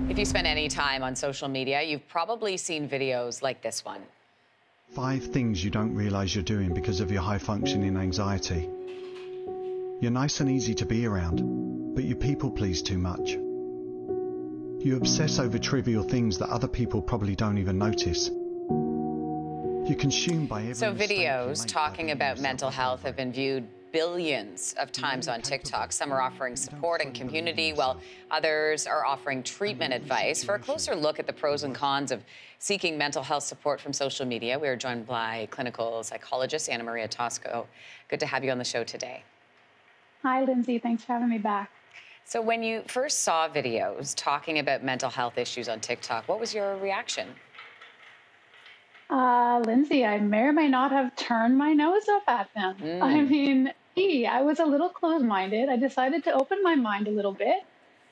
If you spend any time on social media, you've probably seen videos like this one. 5 things you don't realize you're doing because of your high-functioning anxiety. You're nice and easy to be around, but you people please too much. You obsess over trivial things that other people probably don't even notice. You're consumed by every So mistake you videos make by talking beating about yourself mental up health over have it. been viewed billions of times on TikTok. Some are offering support and community, while others are offering treatment advice. For a closer look at the pros and cons of seeking mental health support from social media, we are joined by clinical psychologist Anne-Marie Mediwake. Good to have you on the show today. Hi, Lindsey. Thanks for having me back. So when you first saw videos talking about mental health issues on TikTok, what was your reaction? Lindsey, I may or may not have turned my nose up at them. I mean, I was a little closed-minded. I decided to open my mind a little bit,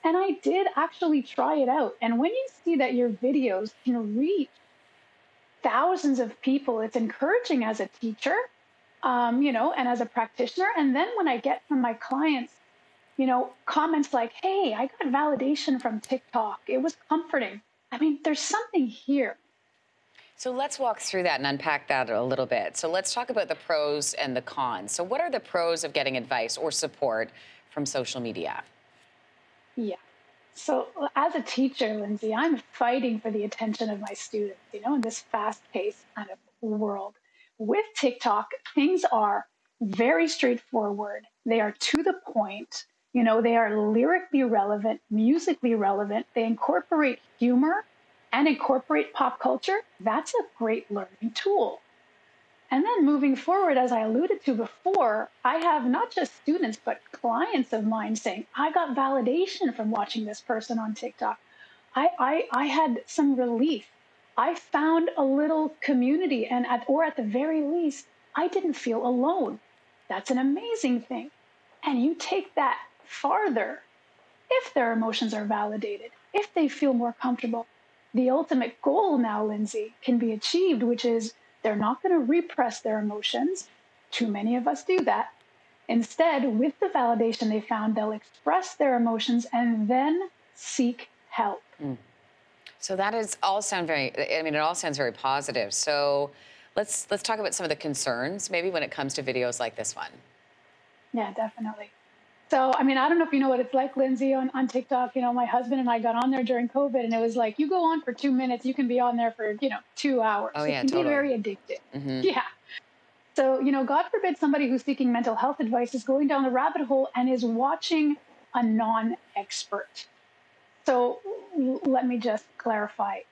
and I did actually try it out. And when you see that your videos can reach thousands of people, it's encouraging as a teacher, and as a practitioner. And then when I get from my clients, comments like, hey, I got validation from TikTok. It was comforting. I mean, there's something here. So let's walk through that and unpack that a little bit. So let's talk about the pros and the cons. So what are the pros of getting advice or support from social media? Yeah. So as a teacher, Lindsey, I'm fighting for the attention of my students, in this fast-paced kind of world. With TikTok, things are very straightforward. They are to the point. They are lyrically relevant, musically relevant. They incorporate humor and incorporate pop culture. That's a great learning tool. And then moving forward, as I alluded to before, I have not just students, but clients of mine saying, I got validation from watching this person on TikTok. I had some relief. I found a little community, and at the very least, I didn't feel alone. That's an amazing thing. And you take that farther. If their emotions are validated, if they feel more comfortable, the ultimate goal now, Lindsey, can be achieved, which is they're not going to repress their emotions. Too many of us do that. Instead, with the validation they found, they'll express their emotions and then seek help. So that is all it all sounds very positive. So let's talk about some of the concerns, maybe when it comes to videos like this one. Yeah, definitely. So, I don't know if you know what it's like, Lindsey, on TikTok. My husband and I got on there during COVID, and it was like, you go on for 2 minutes, you can be on there for, 2 hours. Oh, yeah, it can totally. be very addictive. Yeah. So, God forbid somebody who's seeking mental health advice is going down the rabbit hole and is watching a non-expert. So let me just clarify.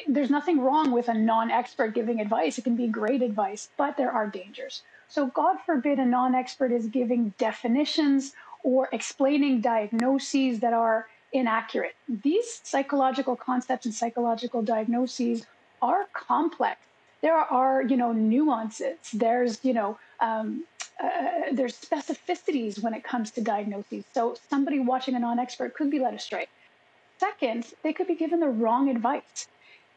There's nothing wrong with a non-expert giving advice. It can be great advice, but there are dangers. So God forbid a non-expert is giving definitions or explaining diagnoses that are inaccurate. These psychological concepts and psychological diagnoses are complex. There are, nuances. There's specificities when it comes to diagnoses. So somebody watching a non-expert could be led astray. Second, they could be given the wrong advice.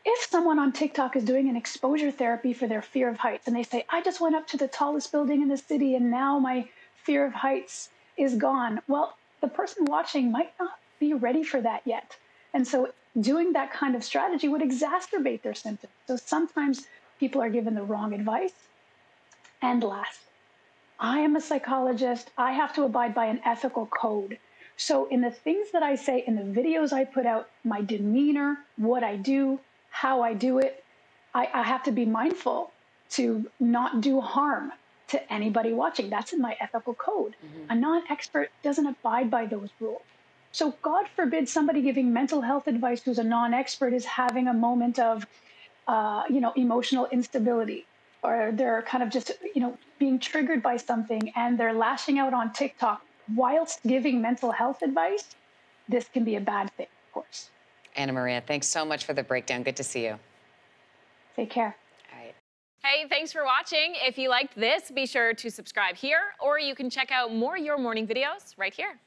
If someone on TikTok is doing an exposure therapy for their fear of heights and they say, I just went up to the tallest building in the city and now my fear of heights is gone. Well, the person watching might not be ready for that yet. And so doing that kind of strategy would exacerbate their symptoms. So sometimes people are given the wrong advice. And last, I am a psychologist. I have to abide by an ethical code. So in the things that I say, in the videos I put out, my demeanor, what I do, how I do it, I have to be mindful to not do harm to anybody watching. That's in my ethical code. A non-expert doesn't abide by those rules. So God forbid somebody giving mental health advice who's a non-expert is having a moment of, emotional instability, or they're kind of just, being triggered by something and they're lashing out on TikTok whilst giving mental health advice. This can be a bad thing, of course. Anne-Marie, thanks so much for the breakdown. Good to see you. Take care. All right. Hey, thanks for watching. If you liked this, be sure to subscribe here, or you can check out more Your Morning videos right here.